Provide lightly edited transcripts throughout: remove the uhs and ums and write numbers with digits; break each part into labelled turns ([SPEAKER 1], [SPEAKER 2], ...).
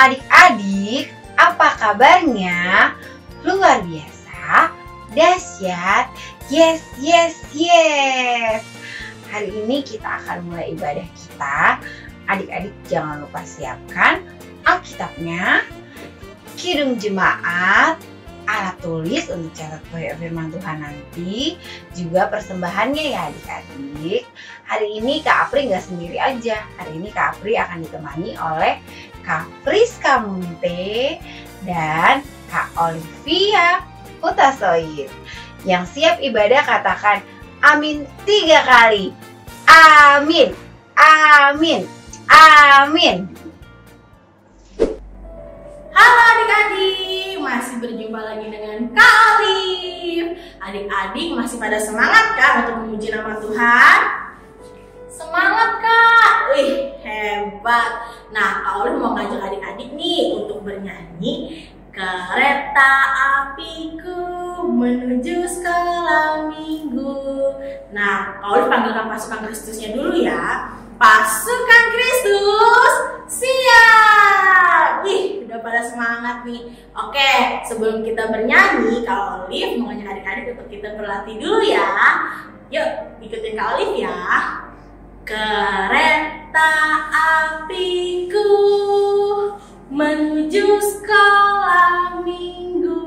[SPEAKER 1] adik-adik, apa kabarnya? Luar biasa, dahsyat, yes, yes, yes. Hari ini kita akan mulai ibadah kita. Adik-adik jangan lupa siapkan Alkitabnya, kidung jemaat, alat tulis untuk catat firman Tuhan nanti, juga persembahannya ya adik-adik. Hari ini Kak Apri nggak sendiri aja. Hari ini Kak Apri akan ditemani oleh Kak Priska Munte dan Kak Olivia Utasoid. Yang siap ibadah katakan amin 3 kali. Amin, amin, amin.
[SPEAKER 2] Halo adik-adik, masih berjumpa lagi dengan Kak Olive. Adik-adik masih pada semangat kah untuk memuji nama Tuhan? Semangat Kak, wih hebat. Nah Kak Olive mau ngajak adik-adik nih untuk bernyanyi Kereta apiku menuju sekolah minggu. Nah Kak Olive panggilkan pasukan Kristusnya dulu ya. Pasukan Kristus siap. Wih, udah pada semangat nih. Oke, sebelum kita bernyanyi, Kak Olive mau ngajak adik-adik untuk kita berlatih dulu ya. Yuk, ikutin Kak Olive ya. Kereta apiku menuju sekolah minggu.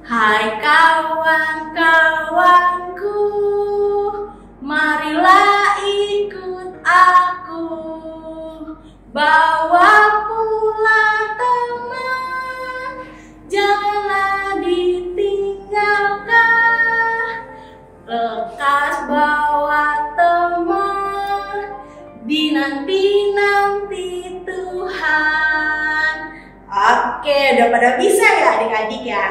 [SPEAKER 2] Hai kawan-kawanku, marilah ikut aku, bawa pulang teman, janganlah ditinggalkan. Lekas bawa teman, dinanti-nanti Tuhan. Oke, udah pada bisa ya adik-adik ya?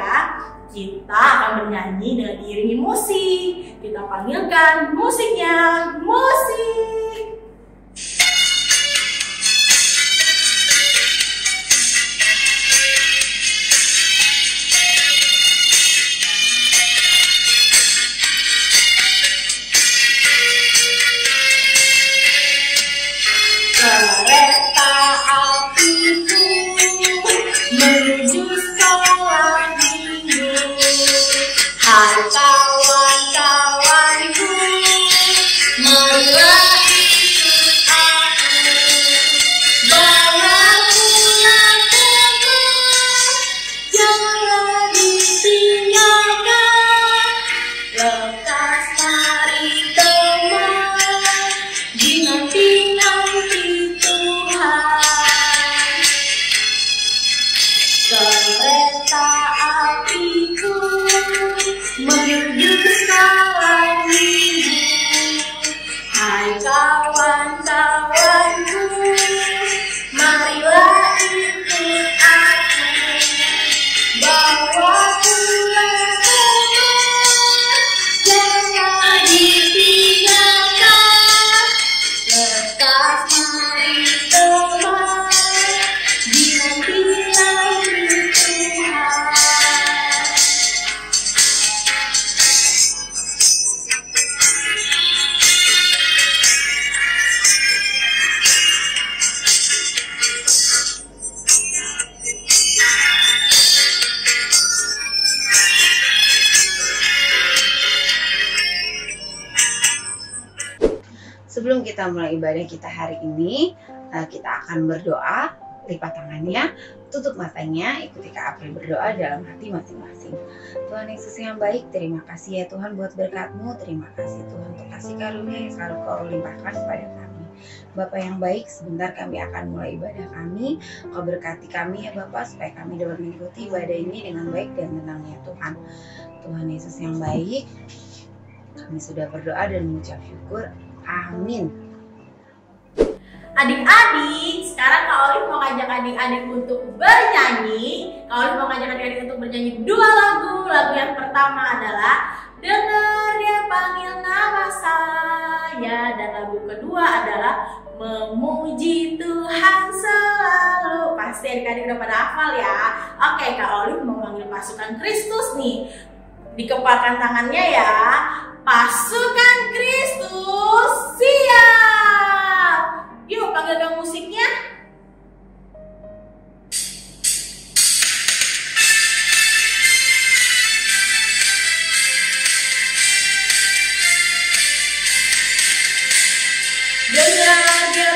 [SPEAKER 2] Kita akan bernyanyi dengan diiringi musik. Kita panggilkan musiknya, musik. Kereta apiku menuju sekolah minggu. Hai kawan-kawanku, marilah ikut aku, bawa pulang teman, janganlah ditinggalkan. Lekas mari teman, dinanti-nanti Tuhan. Kereta apiku menuju sekolah minggu. Hai kawan-kawanku, marilah ikut aku, bawa pulang teman, jangan ditinggalkan. Lekas mari teman, dinanti-nanti Tuhan.
[SPEAKER 1] Sebelum kita mulai ibadah kita hari ini, kita akan berdoa. Lipat tangannya, tutup matanya, ikuti Kak Apri berdoa dalam hati masing-masing. Tuhan Yesus yang baik, terima kasih ya Tuhan buat berkat-Mu. Terima kasih Tuhan untuk kasih karunia yang selalu Kau limpahkan kepada kami. Bapa yang baik, sebentar kami akan mulai ibadah kami. Kau berkati kami ya Bapa, supaya kami dapat mengikuti ibadah ini dengan baik dan tenang ya Tuhan. Tuhan Yesus yang baik, kami sudah berdoa dan mengucap syukur. Amin.
[SPEAKER 2] Adik-adik, sekarang Kak Olive mau ngajak adik-adik untuk bernyanyi. Kak Olive mau ngajak adik-adik untuk bernyanyi 2 lagu. Lagu yang pertama adalah Dengar Dia Panggil Nama Saya, dan lagu kedua adalah Memuji Tuhan Selalu. Pasti adik-adik udah pada hafal ya. Oke, Kak Olive mau manggil pasukan Kristus nih. Dikepalkan tangannya ya. Pasukan Kristus siap. Yuk panggilkan musiknya.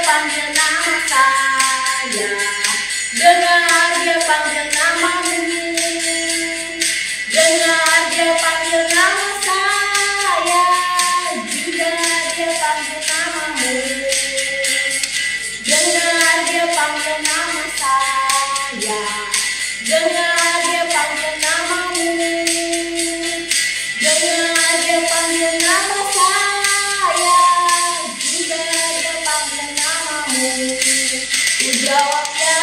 [SPEAKER 2] panggil nama saya, dengar dia panggil namamu, dengar dia panggil nama saya, juga dia panggil namamu, dengar dia panggil nama saya, dengar dia panggil namamu, dengar dia panggil nama saya, juga dia panggil namamu. Ku jawab ya,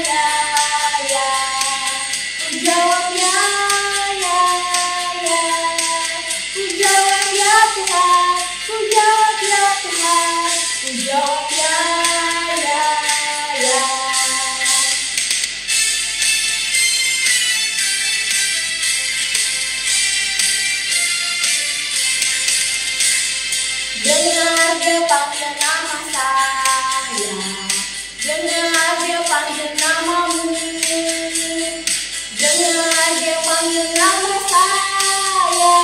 [SPEAKER 2] ya, ya. Ku jawab ya, ya, ya. Ku jawab ya Tuhan, ku jawab ya Tuhan, ku jawab ya, ya, ya. Dengar dia panggil nama saya, dengar dia panggil namamu, dengar dia panggil nama saya,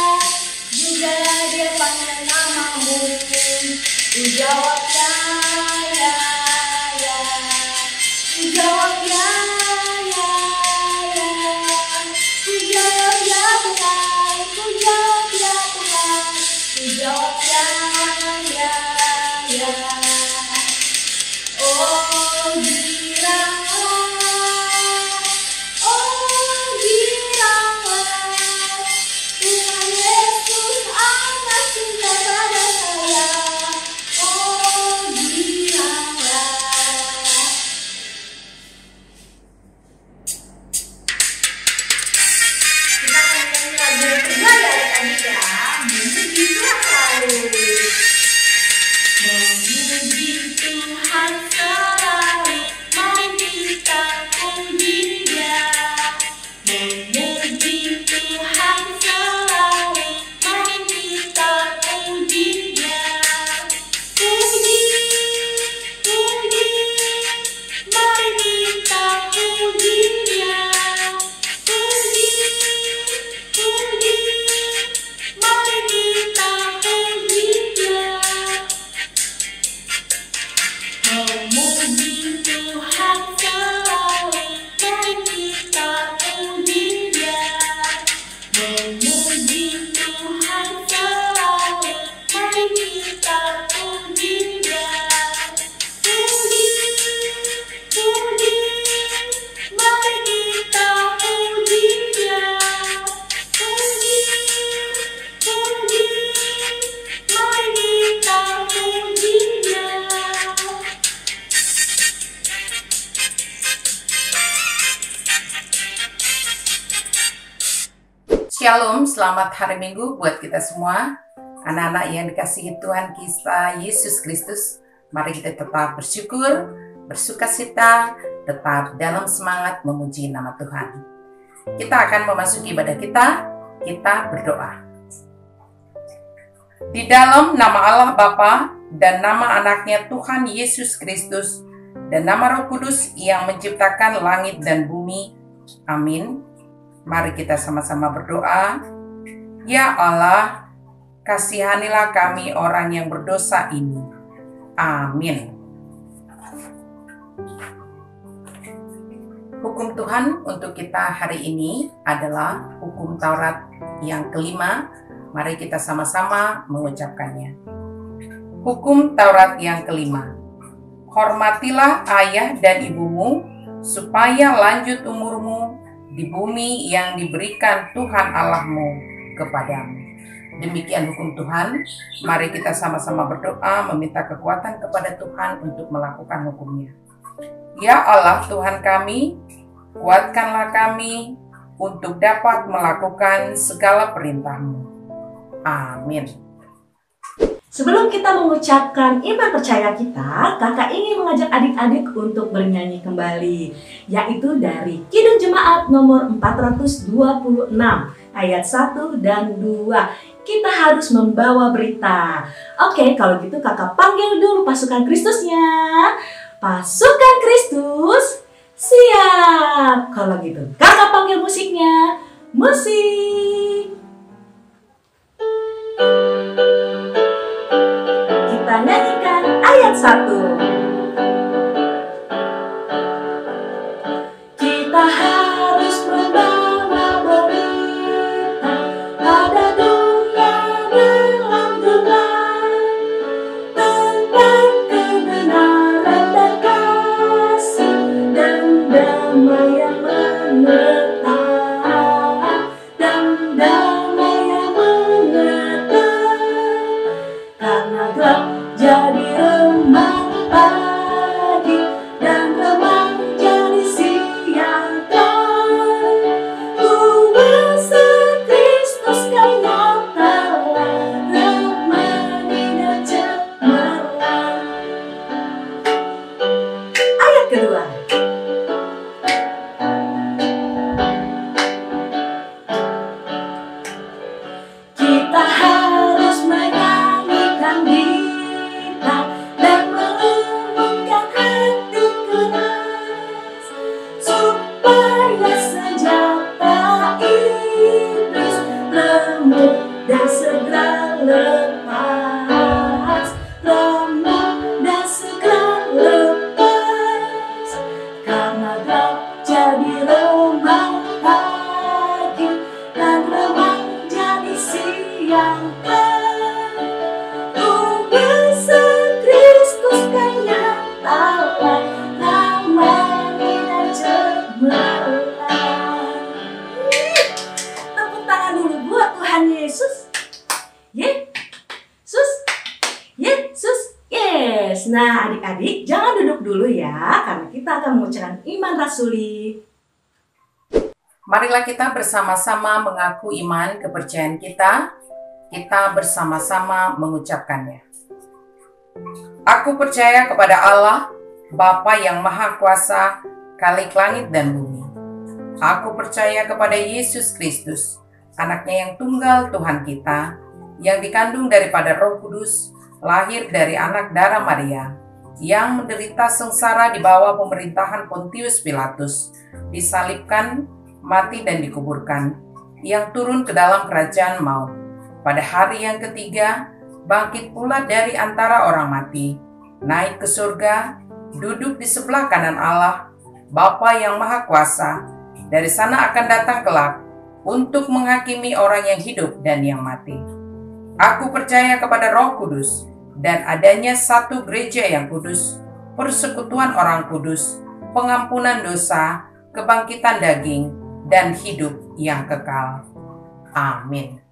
[SPEAKER 2] juga dia panggil namamu. Ku jawab ya, ya, ya. Ku jawab ya, ya, ya. Ku jawab ya Tuhan, ku jawab ya Tuhan, ku jawab ya, ya, ya. Oh giranglah, Tuhan Yesus amat cinta pada saya. Oh giranglah. Kita akan nyanyi lagu yang kedua ya adik-adik ya. Memuji Tuhan selalu. Memuji Tuhan selalu, mari kita puji Dia. Memuji Tuhan selalu, mari kita puji Dia. Puji, puji, mari kita puji Dia. Puji, puji, mari kita puji Dia. Memuji Tuhan selalu, mari kita puji Dia. Memuji Tuhan selalu, mari kita puji Dia. Puji, puji, mari kita puji Dia. Puji, puji, mari kita puji Dia.
[SPEAKER 3] Shalom, selamat hari Minggu buat kita semua. Anak-anak yang dikasihi Tuhan kita Yesus Kristus, mari kita tetap bersyukur, bersukacita, tetap dalam semangat memuji nama Tuhan. Kita akan memasuki ibadah kita berdoa. Di dalam nama Allah Bapa dan nama anaknya Tuhan Yesus Kristus dan nama Roh Kudus yang menciptakan langit dan bumi. Amin. Mari kita sama-sama berdoa. Ya Allah, kasihanilah kami orang yang berdosa ini. Amin. Hukum Tuhan untuk kita hari ini adalah hukum Taurat yang kelima. Mari kita sama-sama mengucapkannya. Hukum Taurat yang kelima. Hormatilah ayah dan ibumu, supaya lanjut umurmu di bumi yang diberikan Tuhan Allahmu kepadamu. Demikian hukum Tuhan. Mari kita sama-sama berdoa meminta kekuatan kepada Tuhan untuk melakukan hukumnya. Ya Allah Tuhan kami, kuatkanlah kami untuk dapat melakukan segala perintah-Mu. Amin.
[SPEAKER 4] Sebelum kita mengucapkan iman percaya kita, kakak ingin mengajak adik-adik untuk bernyanyi kembali, yaitu dari Kidung Jemaat nomor 426, ayat 1 dan 2. Kita harus membawa berita. Oke, kalau gitu kakak panggil dulu pasukan Kristusnya. Pasukan Kristus, siap. Kalau gitu, kakak panggil musiknya. Musik. Kita nyanyikan ayat 1. Yes, nah adik-adik jangan duduk dulu ya, karena kita akan mengucapkan iman rasuli.
[SPEAKER 3] Marilah kita bersama-sama mengaku iman kepercayaan kita. Kita bersama-sama mengucapkannya. Aku percaya kepada Allah, Bapa yang Maha Kuasa, Khalik langit dan bumi. Aku percaya kepada Yesus Kristus, anaknya yang tunggal Tuhan kita, yang dikandung daripada Roh Kudus, lahir dari anak darah Maria, yang menderita sengsara di bawah pemerintahan Pontius Pilatus, disalibkan, mati dan dikuburkan, yang turun ke dalam kerajaan maut. Pada hari yang ketiga, bangkit pula dari antara orang mati, naik ke surga, duduk di sebelah kanan Allah, Bapa yang Maha Kuasa. Dari sana akan datang kelak untuk menghakimi orang yang hidup dan yang mati. Aku percaya kepada Roh Kudus dan adanya satu gereja yang kudus, persekutuan orang kudus, pengampunan dosa, kebangkitan daging, dan hidup yang kekal. Amin.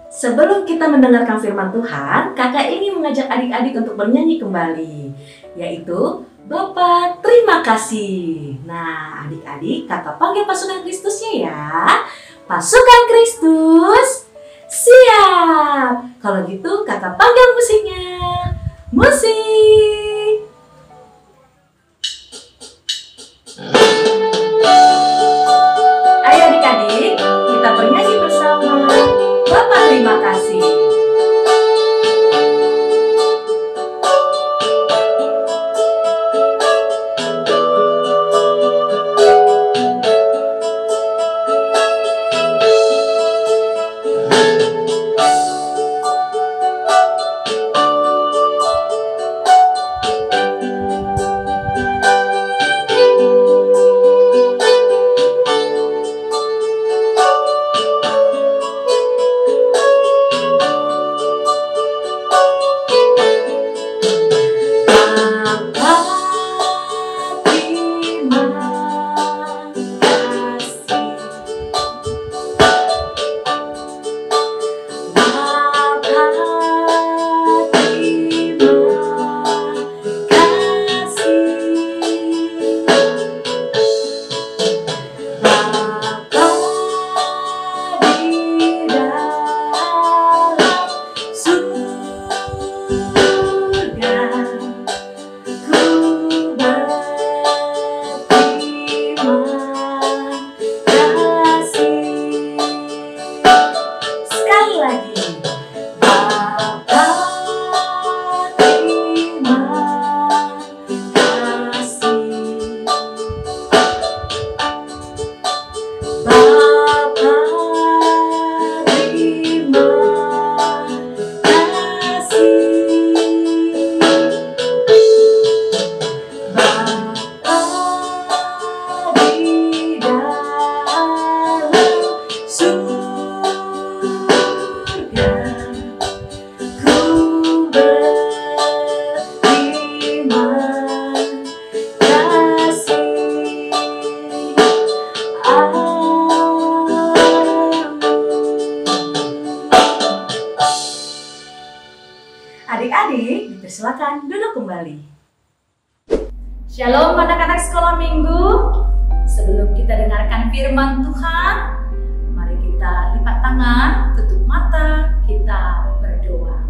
[SPEAKER 4] Sebelum kita mendengarkan firman Tuhan, kakak ingin mengajak adik-adik untuk bernyanyi kembali, yaitu Bapa terima kasih. Nah adik-adik kakak panggil pasukan Kristusnya ya. Pasukan Kristus siap. Kalau gitu kakak panggil musiknya. Musik. Ayo adik-adik, kita bernyanyi bersama. Bapak terima kasih. Adik-adik, dipersilakan duduk kembali.
[SPEAKER 2] Shalom anak-anak sekolah minggu. Sebelum kita dengarkan firman Tuhan, mari kita lipat tangan, tutup mata, kita berdoa.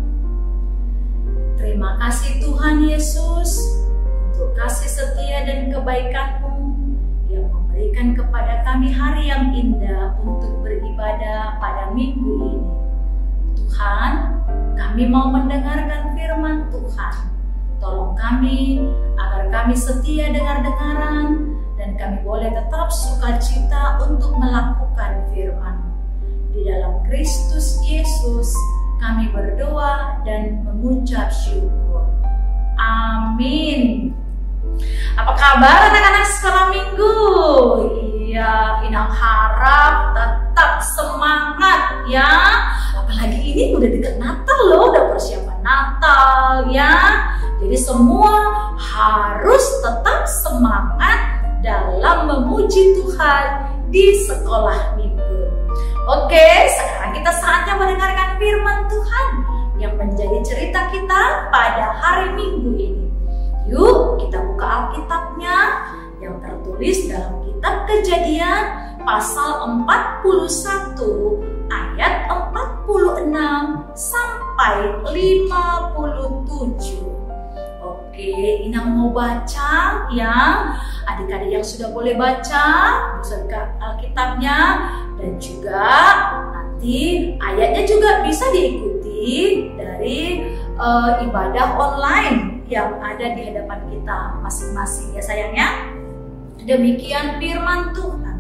[SPEAKER 2] Terima kasih Tuhan Yesus untuk kasih setia dan kebaikan-Mu yang memberikan kepada kami hari yang indah untuk beribadah pada minggu ini. Tuhan, kami mau mendengarkan firman Tuhan. Tolong kami agar kami setia dengar-dengaran dan kami boleh tetap sukacita untuk melakukan firman-Mu. Di dalam Kristus Yesus kami berdoa dan mengucap syukur. Amin. Apa kabar anak-anak sekolah minggu? Iya, Inang harap tetap semangat ya. Apalagi ini udah dekat Natal loh, udah persiapan Natal ya. Jadi semua harus tetap semangat dalam memuji Tuhan di sekolah minggu. Oke, sekarang kita saatnya mendengarkan firman Tuhan yang menjadi cerita kita pada hari Minggu.
[SPEAKER 4] Kejadian pasal 41 ayat 46 sampai 57. Oke, Inang mau baca ya. Adik-adik yang sudah boleh baca buka Alkitabnya, dan juga nanti ayatnya juga bisa diikuti dari ibadah online yang ada di hadapan kita masing-masing ya sayangnya. Demikian firman Tuhan.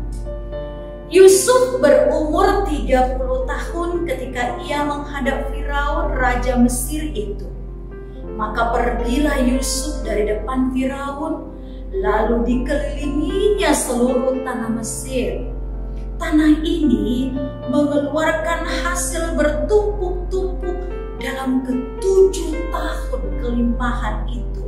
[SPEAKER 4] Yusuf berumur 30 tahun ketika ia menghadap Firaun raja Mesir itu. Maka pergilah Yusuf dari depan Firaun, lalu dikelilinginya seluruh tanah Mesir. Tanah ini mengeluarkan hasil bertumpuk-tumpuk dalam ke-7 tahun kelimpahan itu.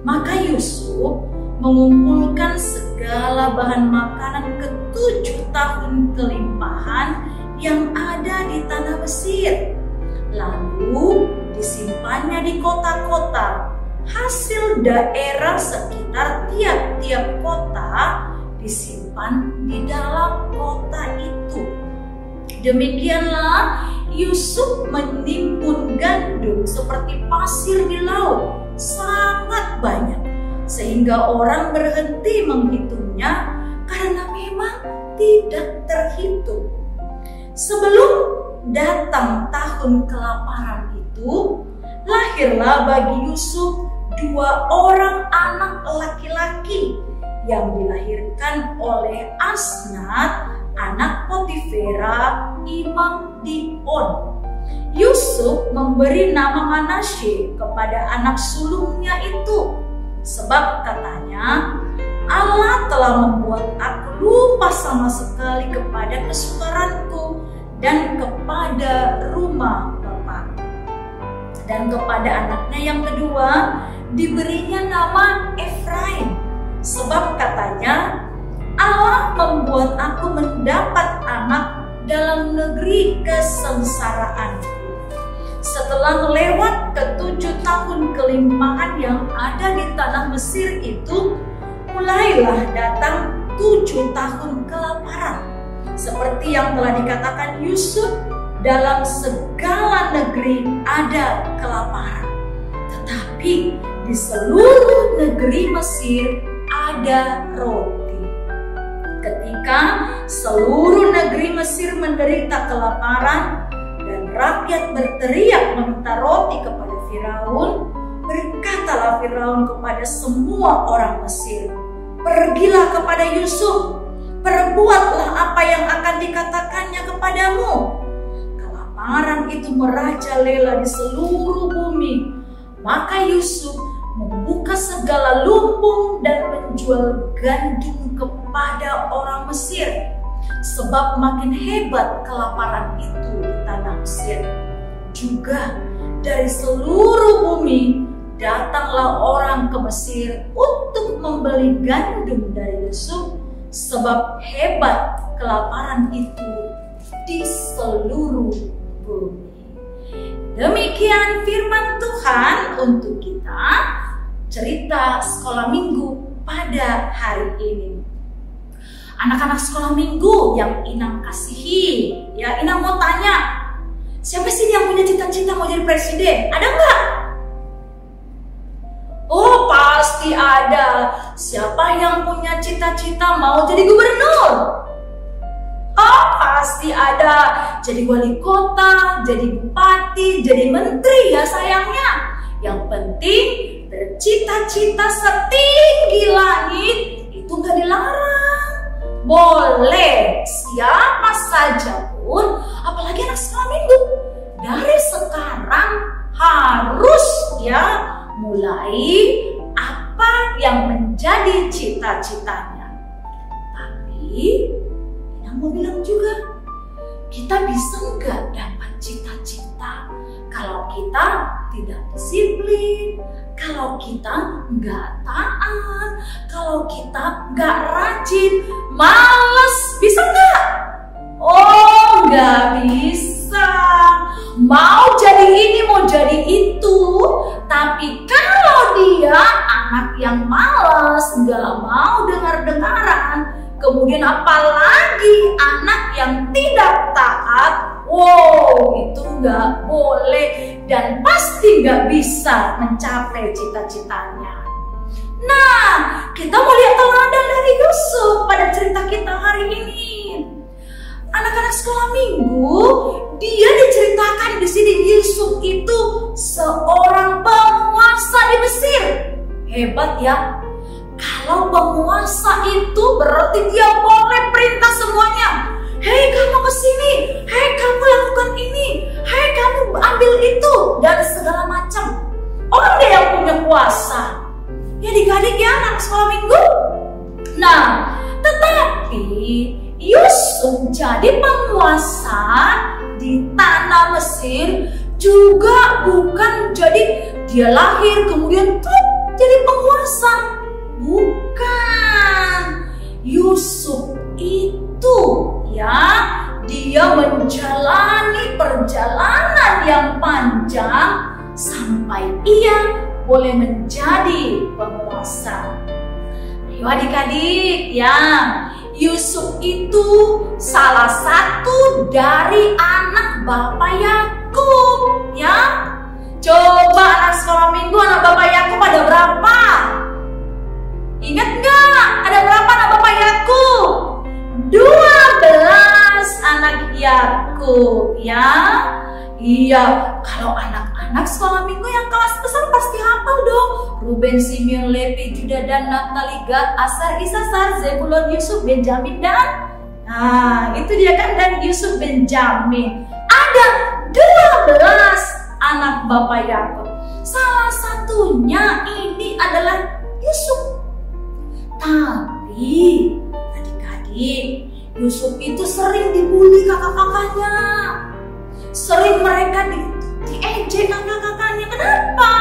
[SPEAKER 4] Maka Yusuf mengumpulkan segala bahan makanan ke-7 tahun kelimpahan yang ada di tanah Mesir. Lalu disimpannya di kota-kota. Hasil daerah sekitar tiap-tiap kota disimpan di dalam kota itu. Demikianlah Yusuf menimbun gandum seperti pasir di laut, sangat banyak, sehingga orang berhenti menghitungnya karena memang tidak terhitung. Sebelum datang tahun kelaparan itu, lahirlah bagi Yusuf 2 orang anak laki-laki yang dilahirkan oleh Asnat, anak Potifera, imam di On. Yusuf memberi nama Manasye kepada anak sulungnya itu, sebab katanya, Allah telah membuat aku lupa sama sekali kepada kesukaranku dan kepada rumah Bapa. Dan kepada anaknya yang kedua diberinya nama Efraim, sebab katanya, Allah membuat aku mendapat anak dalam negeri kesengsaraanku. Setelah melewat ke-7 tahun kelimpahan yang ada di tanah Mesir itu, mulailah datang 7 tahun kelaparan. Seperti yang telah dikatakan Yusuf, dalam segala negeri ada kelaparan. Tetapi di seluruh negeri Mesir ada roti. Ketika seluruh negeri Mesir menderita kelaparan dan rakyat berteriak meminta roti kepada Firaun, berkatalah Firaun kepada semua orang Mesir, "Pergilah kepada Yusuf, perbuatlah apa yang akan dikatakannya kepadamu." Kelaparan itu merajalela di seluruh bumi. Maka Yusuf membuka segala lumbung dan menjual gandum kepada orang Mesir, sebab makin hebat kelaparan itu di tanah Mesir. Juga dari seluruh bumi datanglah orang ke Mesir untuk membeli gandum dari Yusuf, sebab hebat kelaparan itu di seluruh bumi. Demikian firman Tuhan untuk kita, cerita sekolah minggu pada hari ini. Anak-anak sekolah minggu yang Inang kasihi, ya Inang mau tanya, siapa sih yang punya cita-cita mau jadi presiden? Ada nggak? Oh pasti ada. Siapa yang punya cita-cita mau jadi gubernur? Oh pasti ada. Jadi wali kota, jadi bupati, jadi menteri ya sayangnya. Yang penting bercita-cita setinggi langit itu gak dilarang. Boleh siapa saja pun, apalagi anak sekolah minggu. Dari sekarang harus ya mulai apa yang menjadi cita-citanya. Tapi yang mau bilang juga, kita bisa nggak dapat cita-cita kalau kita tidak disiplin, kalau kita nggak taat, kalau kita nggak rajin, malas, bisa nggak? Oh nggak bisa. Mau jadi ini, mau jadi itu, tapi kalau dia anak yang malas, nggak mau dengar-dengaran,
[SPEAKER 2] Kemudian apalagi anak yang tidak taat, wow, itu nggak boleh dan pasti nggak bisa mencapai cita-citanya. Nah, kita mau lihat teladan dari Yusuf pada cerita kita hari ini. Anak-anak sekolah minggu, dia diceritakan di sini Yusuf itu seorang penguasa di Mesir. Hebat ya. Kalau penguasa itu berarti dia boleh perintah semuanya. Hei, kamu kesini, hei kamu lakukan ini, hei kamu ambil itu, dan segala macam. Orang dia yang punya kuasa. Ya adik-adik ya, anak sekolah minggu. Nah, tetapi Yusuf jadi penguasa di tanah Mesir juga bukan jadi dia lahir kemudian jadi penguasa. Bukan. Yusuf itu ya, dia menjalani perjalanan yang panjang sampai ia boleh menjadi penguasa. Ayo adik-adik ya, Yusuf itu salah satu dari anak Bapak Yakub ya. Coba anak sekolah minggu, anak Bapak Yakub ada berapa? Ingat nggak? Ada berapa anak Bapak Yakub? 12 anak Yakub ya. Iya, kalau anak-anak sekolah minggu yang kelas besar pasti hafal dong. Ruben, Simeon, Levi, Juda, dan Naftali, Gad, Aser, Isasar, Zebulon, Yusuf, Benjamin, dan itu dia kan, dan Yusuf, Benjamin. Ada 12 anak Bapak Yakub. Salah satunya ini adalah Yusuf. Tapi adik-adik, Yusuf itu sering dibully kakak-kakaknya. Sering mereka diejek kakak-kakaknya. Kenapa?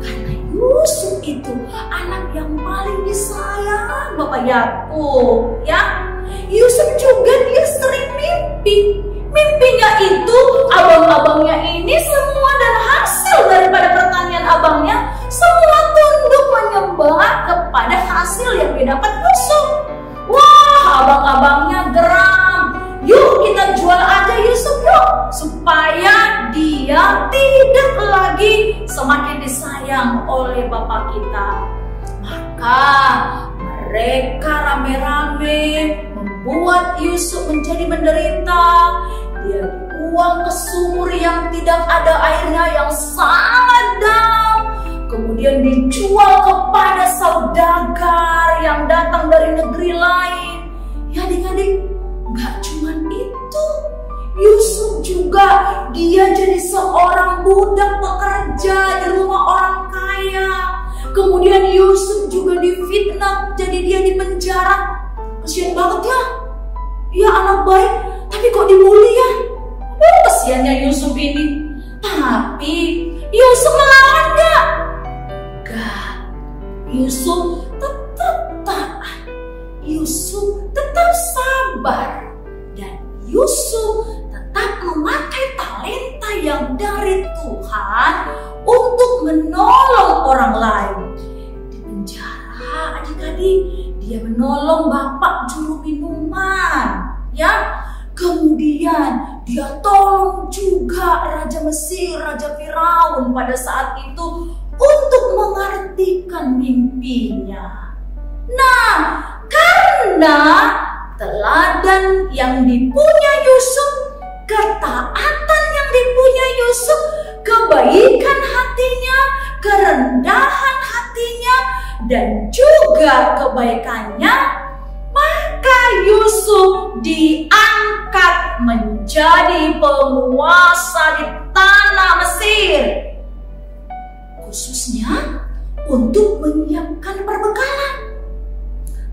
[SPEAKER 2] Karena Yusuf itu anak yang paling disayang Bapak Yakub ya. Yusuf juga dia sering mimpi. Mimpinya itu abang-abangnya ini semua dan hasil daripada pertanian abangnya semua tunduk menyembah kepada hasil yang didapat Yusuf. Wah, abang-abangnya geram. Yuk kita jual aja Yusuf yuk, supaya dia tidak lagi semakin disayang oleh bapak kita. Maka mereka rame-rame membuat Yusuf menjadi menderita. Dia dibuang ke sumur yang tidak ada airnya yang sangat dalam. Kemudian dijual kepada saudagar yang datang dari negeri lain. Ya adik-adik, gak cuman itu, Yusuf juga dia jadi seorang budak pekerja di rumah orang kaya. Kemudian Yusuf juga difitnah, jadi dia di penjara. Kasian banget ya, ya anak baik, tapi kok dibully ya. Kasiannya Yusuf ini. Tapi Yusuf melawan gak? Gak. Yusuf tetap taat. Yusuf tetap sabar, dan Yusuf tetap memakai talenta yang dari Tuhan untuk menolong orang lain. Di penjara adik-adik, dia menolong bapak juru minuman ya. Kemudian dia tolong juga Raja Mesir, Raja Firaun pada saat itu untuk mengartikan mimpinya. Nah, karena teladan yang dipunya Yusuf, ketaatan yang dipunya Yusuf, kebaikan hatinya, kerendahan hatinya, dan juga kebaikannya, maka Yusuf diangkat menjadi penguasa di tanah Mesir, khususnya untuk menyiapkan perbekalan.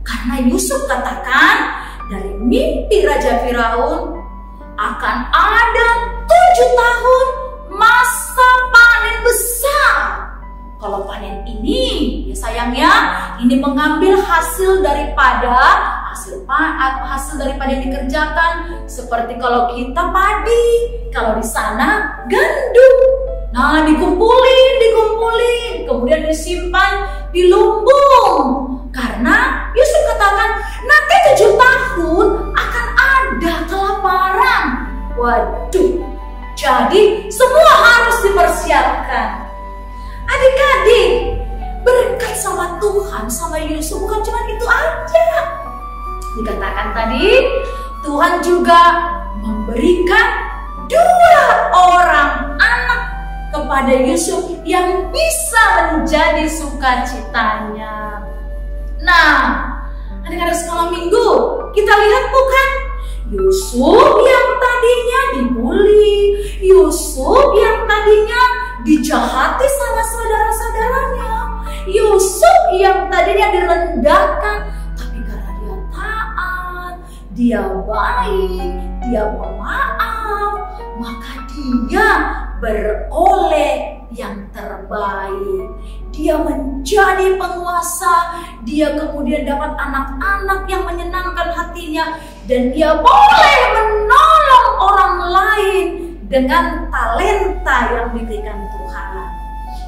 [SPEAKER 2] Karena Yusuf katakan dari mimpi Raja Firaun akan ada 7 tahun masa panen besar. Kalau panen ini ya sayangnya ini mengambil hasil daripada yang dikerjakan. Seperti kalau kita padi, kalau di sana gandum. Nah, dikumpulin, kemudian disimpan di lumbung. Karena Yusuf katakan nanti 7 Waduh, jadi semua harus dipersiapkan. Adik-adik, berkat sama Tuhan, sama Yusuf bukan cuma itu aja. Dikatakan tadi, Tuhan juga memberikan 2 orang anak kepada Yusuf yang bisa menjadi sukacitanya. Nah, adik-adik sekolah minggu, kita lihat bukan? Yusuf yang tadinya dibully, Yusuf yang tadinya dijahati sama saudara-saudaranya, Yusuf yang tadinya direndahkan, tapi karena dia taat, dia baik, dia pemaaf, maka dia beroleh yang terbaik. Dia menjadi penguasa, dia kemudian dapat anak-anak yang menyenangkan hatinya, dan dia boleh menolong orang lain dengan talenta yang diberikan Tuhan.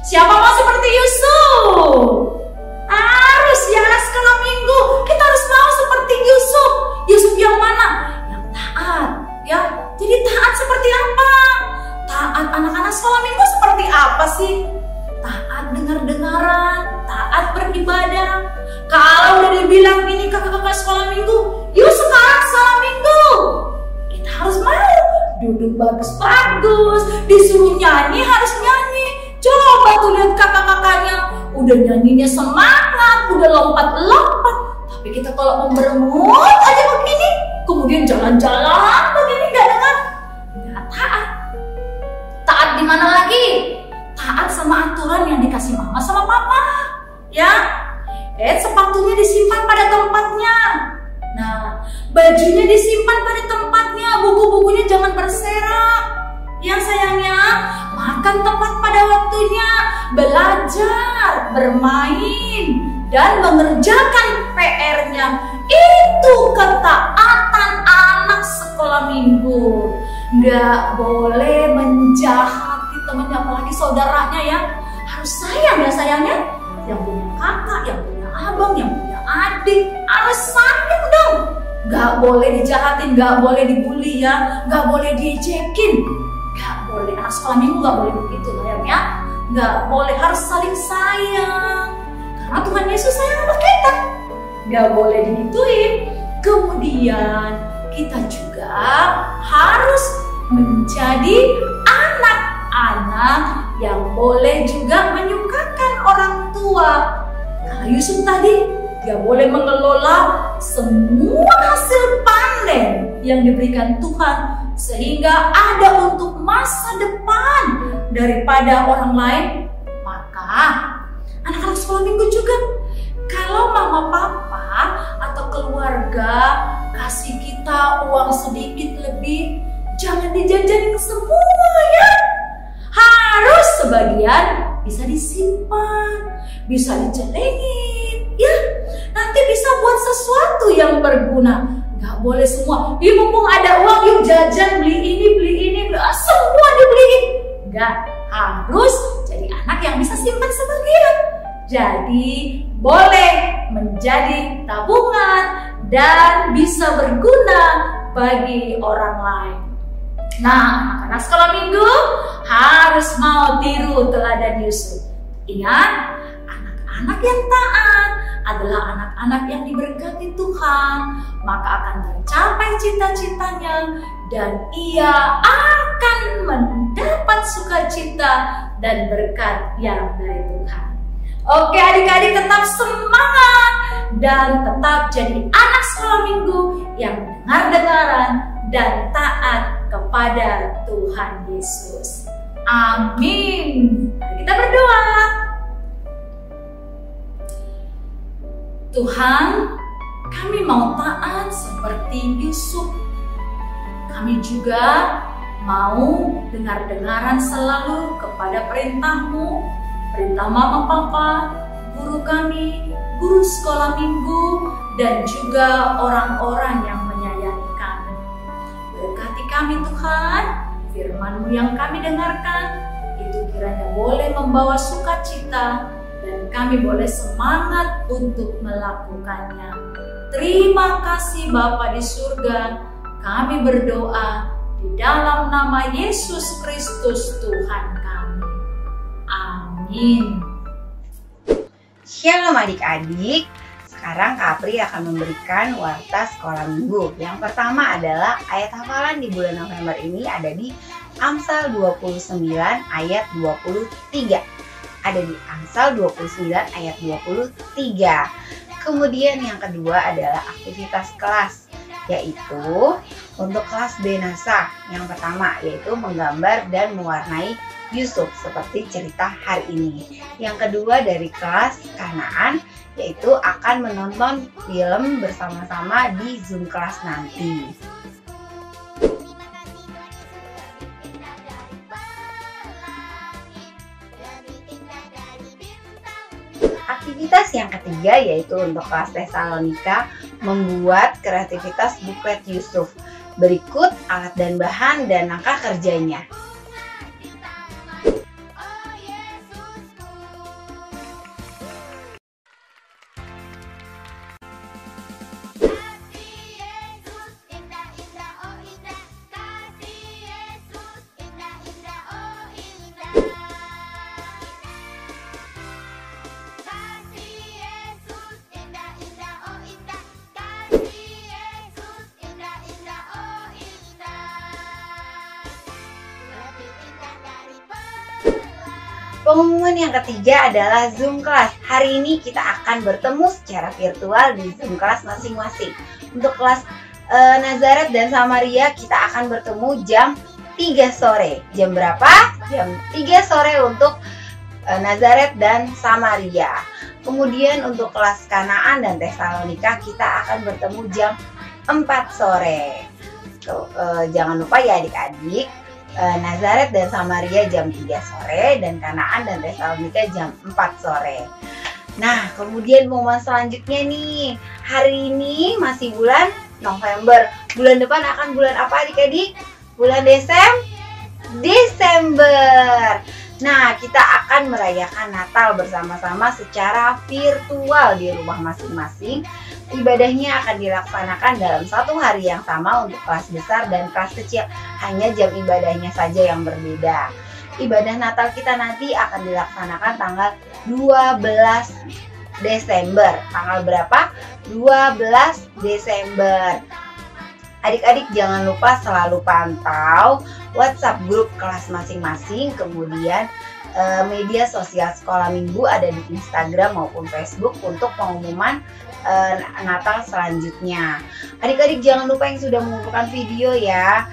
[SPEAKER 2] Siapa mau seperti Yusuf? Harus ya, sekolah minggu kita harus mau seperti Yusuf. Yusuf yang mana? Yang taat ya. Jadi taat seperti apa? Taat anak-anak sekolah minggu seperti apa sih? Taat dengar-dengaran, taat beribadah. Kalau udah dibilang ini kakak-kakak sekolah minggu, yuk sekarang sekolah minggu, kita harus mau duduk bagus-bagus, disuruh nyanyi harus nyanyi. Coba tuh lihat kakak-kakaknya, udah nyanyinya semangat, udah lompat-lompat. Tapi kita kalau merengut aja begini, kemudian jalan-jalan begini nggak dengar, nggak taat. Taat di mana lagi? Taat sama aturan yang dikasih mama sama papa, ya. Sepatunya disimpan pada tempatnya. Nah, bajunya disimpan pada tempatnya, buku-bukunya jangan berserak. Ya sayangnya, makan tepat pada waktunya, belajar, bermain, dan mengerjakan PR-nya. Itu ketaatan anak sekolah minggu. Nggak boleh menjahati temannya, apalagi saudaranya ya. Harus sayang ya sayangnya. Yang punya kakak, yang punya abang, yang punya adik, harus sayang dong. Nggak boleh dijahatin, nggak boleh dibully ya, nggak boleh diejekin. Nggak boleh, anak sekolah minggu nggak boleh begitu ya. Nggak boleh, harus saling sayang. Karena Tuhan Yesus sayang sama kita. Nggak boleh digituin. Kemudian kita juga harus menjadi anak-anak yang boleh juga menyukakan orang tua. Kalau Yusuf tadi, dia boleh mengelola semua hasil panen yang diberikan Tuhan, sehingga ada untuk masa depan daripada orang lain. Maka anak-anak sekolah minggu juga, kalau mama papa atau keluarga kasih kita uang sedikit lebih, jangan dijajanin semua ya. Harus sebagian bisa disimpan, bisa dicelengin ya. Nanti bisa buat sesuatu yang berguna. Gak boleh semua, mumpung ada uang yuk jajan, beli ini, semua dibeliin. Gak, harus jadi anak yang bisa simpan sebagian. Jadi boleh menjadi tabungan dan bisa berguna bagi orang lain. Nah, anak-anak sekolah minggu harus mau tiru teladan Yusuf. Ingat, anak-anak yang taat adalah anak-anak yang diberkati Tuhan, maka akan tercapai cita-citanya dan ia akan mendapat sukacita dan berkat yang dari Tuhan. Oke adik-adik, tetap semangat dan tetap jadi anak sekolah minggu yang dengar-dengaran dan taat kepada Tuhan Yesus. Amin. Mari kita berdoa. Tuhan, kami mau taat seperti Yusuf. Kami juga mau dengar-dengaran selalu kepada perintah-Mu, perintah mama papa, guru kami, guru sekolah minggu, dan juga orang-orang yang menyayangi kami. Berkati kami Tuhan, firman-Mu yang kami dengarkan, itu kiranya boleh membawa sukacita, dan kami boleh semangat untuk melakukannya. Terima kasih Bapa di surga, kami berdoa di Di dalam nama Yesus Kristus Tuhan kami. Amin.
[SPEAKER 1] Shalom adik-adik. Sekarang Kak Apri akan memberikan warta sekolah minggu. Yang pertama adalah ayat hafalan di bulan November ini ada di Amsal 29 ayat 23. Ada di Amsal 29 ayat 23. Kemudian yang kedua adalah aktivitas kelas, yaitu untuk kelas Benasa. Yang pertama yaitu menggambar dan mewarnai Yusuf seperti cerita hari ini. Yang kedua dari kelas Kanaan yaitu akan menonton film bersama-sama di Zoom kelas nanti. Aktivitas yang ketiga yaitu untuk kelas Tesalonika membuat kreativitas buklet Yusuf. Berikut alat dan bahan dan langkah kerjanya. Pengumuman yang ketiga adalah Zoom kelas. Hari ini kita akan bertemu secara virtual di Zoom kelas masing-masing. Untuk kelas Nazaret dan Samaria kita akan bertemu jam 3 sore. Jam berapa? Jam 3 sore untuk Nazaret dan Samaria. Kemudian untuk kelas Kanaan dan Tesalonika kita akan bertemu jam 4 sore. Jangan lupa ya adik-adik, Nazaret dan Samaria jam 3 sore dan Kanaan dan Tesalonika jam 4 sore. Nah, kemudian pengumuman selanjutnya nih. Hari ini masih bulan November. Bulan depan akan bulan apa adik-adik? Bulan Desember. Nah, kita akan merayakan Natal bersama-sama secara virtual di rumah masing-masing. Ibadahnya akan dilaksanakan dalam satu hari yang sama untuk kelas besar dan kelas kecil. Hanya jam ibadahnya saja yang berbeda. Ibadah Natal kita nanti akan dilaksanakan tanggal 12 Desember. Tanggal berapa? 12 Desember. Adik-adik jangan lupa selalu pantau WhatsApp grup kelas masing-masing. Kemudian media sosial sekolah minggu ada di Instagram maupun Facebook untuk pengumuman Natal selanjutnya. Adik-adik jangan lupa yang sudah mengumpulkan video ya.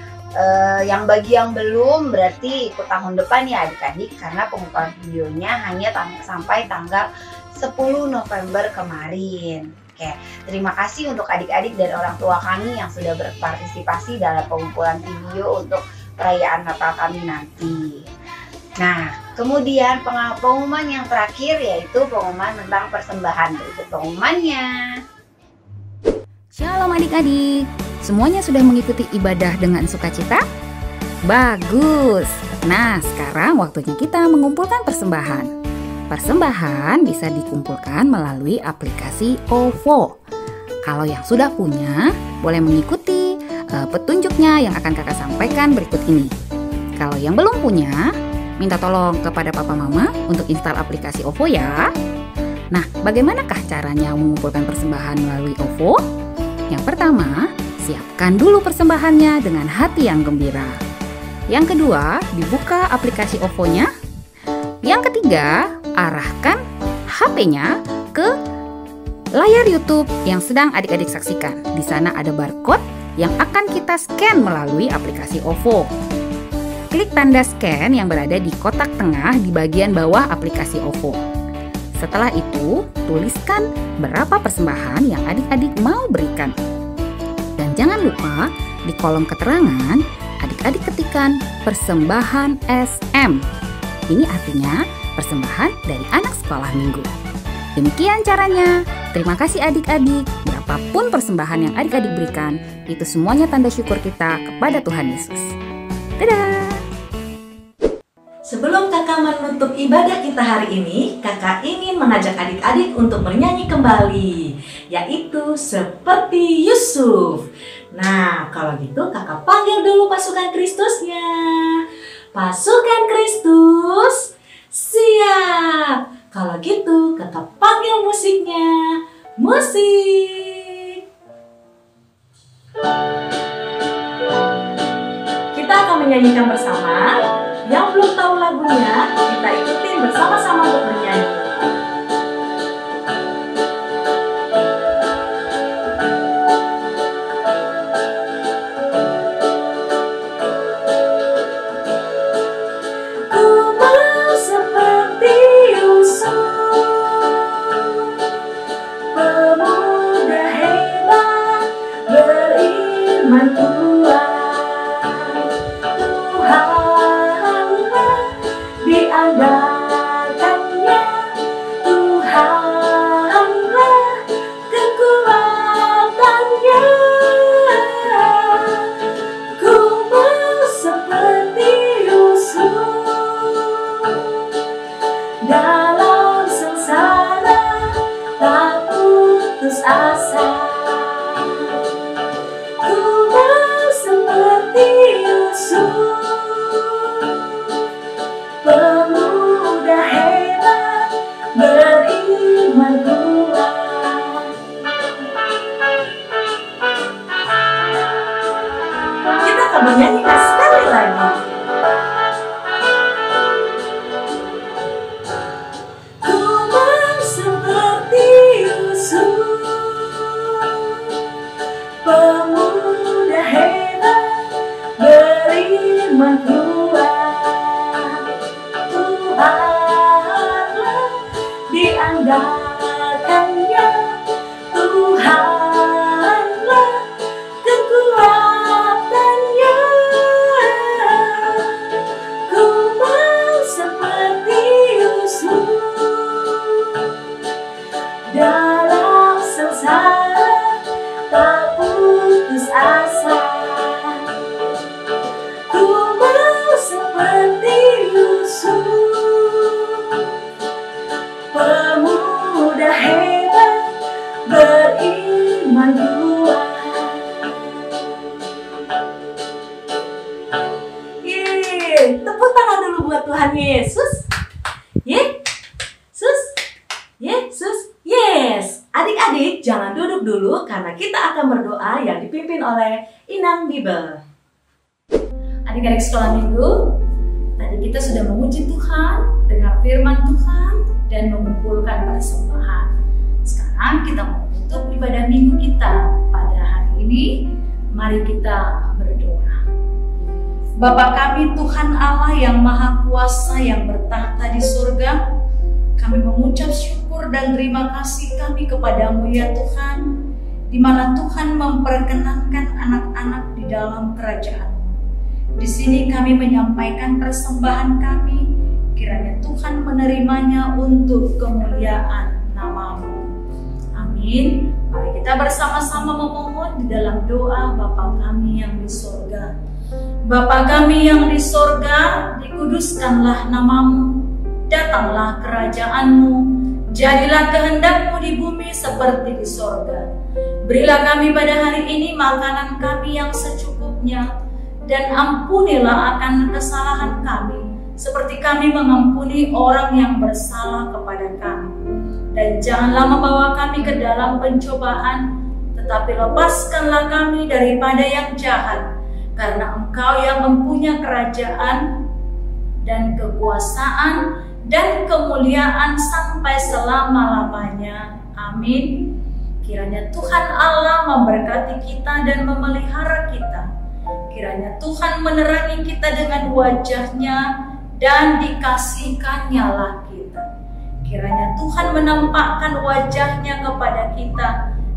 [SPEAKER 1] Yang bagi yang belum berarti ikut tahun depan ya adik-adik, karena pengumpulan videonya hanya sampai tanggal 10 November kemarin. Oke, terima kasih untuk adik-adik dan orang tua kami yang sudah berpartisipasi dalam pengumpulan video untuk perayaan Natal kami nanti. Nah, kemudian pengumuman yang terakhir yaitu pengumuman tentang persembahan. Berikut pengumumannya.
[SPEAKER 5] Shalom adik-adik, semuanya sudah mengikuti ibadah dengan sukacita? Bagus! Nah, sekarang waktunya kita mengumpulkan persembahan. Persembahan bisa dikumpulkan melalui aplikasi OVO. Kalau yang sudah punya, boleh mengikuti petunjuknya yang akan kakak sampaikan berikut ini. Kalau yang belum punya, minta tolong kepada papa mama untuk install aplikasi OVO ya. Nah, bagaimanakah caranya mengumpulkan persembahan melalui OVO? Yang pertama, siapkan dulu persembahannya dengan hati yang gembira. Yang kedua, dibuka aplikasi OVO-nya. Yang ketiga, arahkan HP-nya ke layar YouTube yang sedang adik-adik saksikan. Di sana ada barcode yang akan kita scan melalui aplikasi OVO. Klik tanda scan yang berada di kotak tengah di bagian bawah aplikasi OVO. Setelah itu, tuliskan berapa persembahan yang adik-adik mau berikan. Dan jangan lupa di kolom keterangan, adik-adik ketikkan persembahan SM. Ini artinya persembahan dari anak sekolah minggu. Demikian caranya. Terima kasih adik-adik. Berapapun persembahan yang adik-adik berikan, itu semuanya tanda syukur kita kepada Tuhan Yesus. Dadah!
[SPEAKER 4] Sebelum kakak menutup ibadah kita hari ini, kakak ingin mengajak adik-adik untuk bernyanyi kembali, yaitu seperti Yusuf. Nah, kalau gitu kakak panggil dulu pasukan Kristusnya. Pasukan Kristus, siap. Kalau gitu kakak panggil musiknya. Musik. Kita akan menyanyikan bersama. Yang belum tahu lagunya, kita ikutin bersama-sama untuk bernyanyi. Menyanyikan sekali lagi. Ku mau seperti Yusuf, pemuda hebat, beriman kuat. Tuhanlah diandalkannya, Tuhanlah kekuatannya. Ku mau seperti Yusuf, dalam sengsara tak putus asa. Ku mau seperti Yusuf, pemuda hebat, beriman kuat. Tepuk tangan dulu buat Tuhan Yesus. Yesus, Yesus, yes. Adik-adik jangan duduk dulu karena kita akan berdoa yang dipimpin oleh Inang Bibel.
[SPEAKER 2] Adik-adik sekolah minggu, tadi kita sudah memuji Tuhan, dengar firman Tuhan, dan mengumpulkan persembahan. Sekarang kita mau tutup ibadah minggu kita pada hari ini. Mari kita berdoa. Bapa kami Tuhan Allah yang Maha Kuasa yang bertahta di surga, kami mengucap syukur dan terima kasih kami kepadamu ya Tuhan, di mana Tuhan memperkenankan anak-anak di dalam kerajaan-Mu. Di sini kami menyampaikan persembahan kami, kiranya Tuhan menerimanya untuk kemuliaan nama-Mu. Amin. Mari kita bersama-sama memohon di dalam doa Bapa kami yang di surga. Bapa kami yang di sorga, dikuduskanlah namamu, datanglah kerajaan-Mu, jadilah kehendak-Mu di bumi seperti di sorga. Berilah kami pada hari ini makanan kami yang secukupnya, dan ampunilah akan kesalahan kami, seperti kami mengampuni orang yang bersalah kepada kami. Dan janganlah membawa kami ke dalam pencobaan, tetapi lepaskanlah kami daripada yang jahat, karena Engkau yang mempunyai kerajaan dan kekuasaan dan kemuliaan sampai selama-lamanya. Amin. Kiranya Tuhan Allah memberkati kita dan memelihara kita. Kiranya Tuhan menerangi kita dengan wajah-Nya dan dikasihkan-Nya lah kita. Kiranya Tuhan menampakkan wajah-Nya kepada kita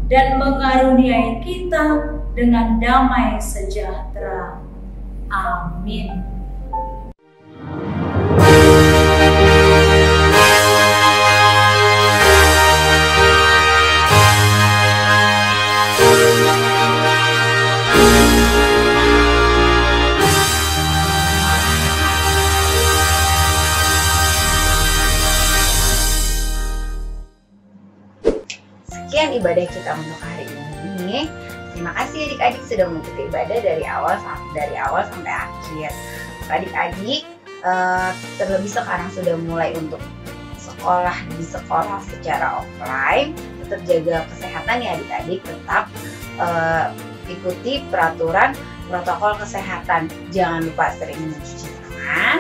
[SPEAKER 2] dan mengaruniai kita dengan damai sejahtera. Amin.
[SPEAKER 1] Sekian ibadah kita untuk hari ini. Terima kasih adik-adik sudah mengikuti ibadah dari awal sampai akhir. Adik-adik terlebih sekarang sudah mulai untuk di sekolah secara offline, tetap jaga kesehatan ya adik-adik, tetap ikuti peraturan protokol kesehatan. Jangan lupa sering mencuci tangan,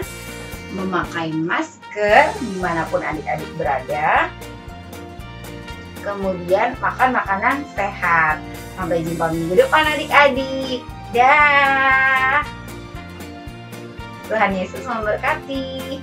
[SPEAKER 1] memakai masker dimanapun adik-adik berada, kemudian makan makanan sehat. Sampai jumpa minggu depan adik-adik. Dah. Tuhan Yesus memberkati.